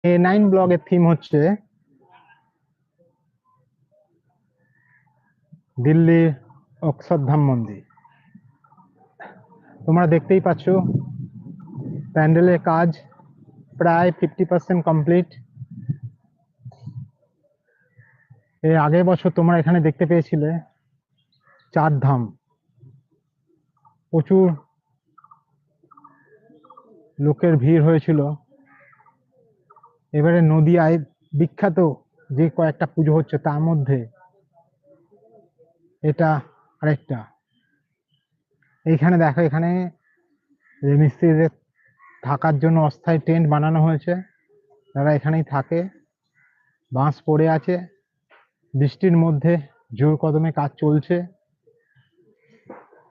A9 ব্লগের theme হচ্ছে দিল্লির অক্ষরধাম মন্দির। তোমরা দেখতেই পাচ্ছ প্যান্ডেলের কাজ প্রায় 50% কমপ্লিট। এর আগের বছর তোমরা এখানে দেখতে পেয়েছিলে চার ধাম, প্রচুর লোকের ভিড় হয়েছিল। এবারে নদিয়ায় বিখ্যাত যে কয়েকটা পুজো হচ্ছে তার মধ্যে এটা আরেকটা। এইখানে দেখো, এখানে মিস্ত্রিদের থাকার জন্য অস্থায়ী টেন্ট বানানো হয়েছে, তারা এখানেই থাকে। বাঁশ পড়ে আছে, বৃষ্টির মধ্যে জোর কদমে কাজ চলছে।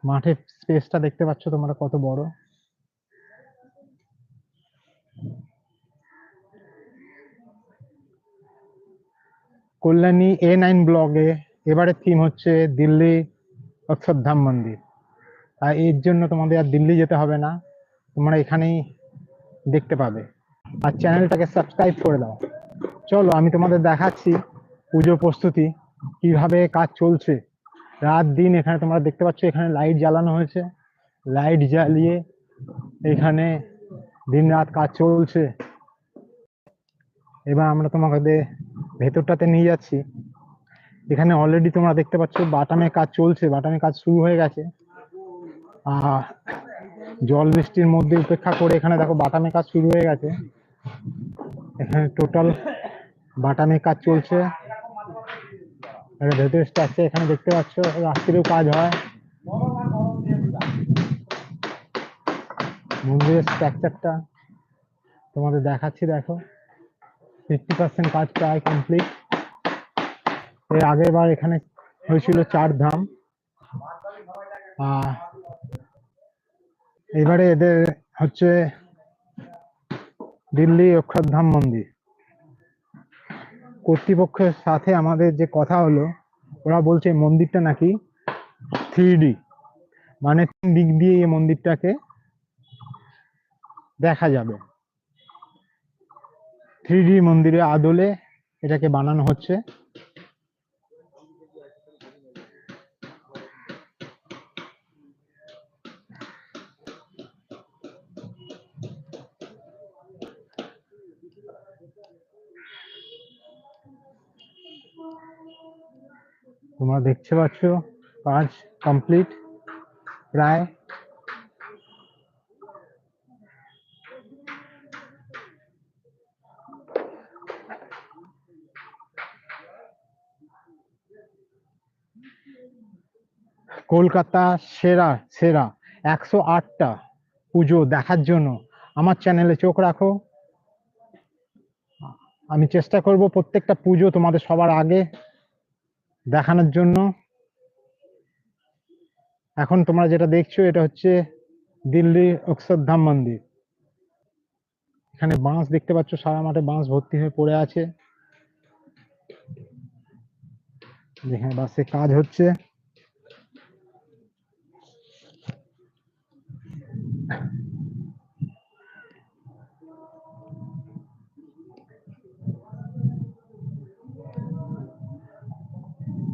মাঠের স্পেসটা দেখতে পাচ্ছ তোমরা কত বড়। কল্যাণী A9 ব্লগে এবারে থিম হচ্ছে দিল্লি অক্ষরধাম মন্দির। আর এর জন্য তোমাদের আর দিল্লি যেতে হবে না, তোমরা এখানেই দেখতে পাবে। আর চ্যানেলটাকে সাবস্ক্রাইব করে দাও। চলো আমি তোমাদের দেখাচ্ছি পুজোর প্রস্তুতি কিভাবে কাজ চলছে। রাত দিন এখানে তোমরা দেখতে পাচ্ছ, এখানে লাইট জ্বালানো হয়েছে, লাইট জ্বালিয়ে এখানে দিন রাত কাজ চলছে। এবার আমরা তোমাদের ভেতরটাতে নিয়ে যাচ্ছি। এখানে অলরেডি তোমরা দেখতে পাচ্ছ বাটামে কাজ চলছে, বাটামে কাজ শুরু হয়ে গেছে। আর জল বৃষ্টির মধ্যে উপেক্ষা করে এখানে দেখো বাটামে কাজ শুরু হয়ে গেছে। এখানে টোটাল বাটামে কাজ চলছে। ভেতরে স্ট্রাকচার এখানে দেখতে পাচ্ছ, রাত্রিরেও কাজ হয়। মন্দিরের স্ট্রাকচারটা তোমাদের দেখাচ্ছি, দেখো 50% কাজ প্রায় কমপ্লিট। এর আগের বার এখানে হয়েছিল চার ধাম, এবারে এদের হচ্ছে দিল্লি অক্ষরধাম মন্দির। কর্তৃপক্ষের সাথে আমাদের যে কথা হলো, ওরা বলছে মন্দিরটা নাকি 3D, মানে 3 দিক দিয়ে এই মন্দিরটাকে দেখা যাবে। 3D মন্দিরের আদলে এটাকে বানানো হচ্ছে। তোমরা দেখতে পাচ্ছ কাজ কমপ্লিট প্রায়। কলকাতা সেরা সেরা 108টা পুজো দেখার জন্য আমার চ্যানেলে চোখ রাখো। আমি চেষ্টা করব প্রত্যেকটা পুজো তোমাদের সবার আগে দেখানোর জন্য। এখন তোমরা যেটা দেখছো এটা হচ্ছে দিল্লি অক্ষরধাম মন্দির। এখানে বাঁশ দেখতে পাচ্ছ, সারা মাঠে বাঁশ ভর্তি হয়ে পড়ে আছে, যেখানে বাসে কাজ হচ্ছে।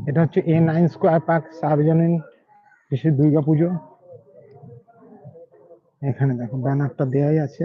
এটা হচ্ছে A9 স্কোয়ার পার্ক সার্বজনীন শিশু দুর্গা পুজো। এখানে দেখো ব্যানারটা দেয়াই আছে।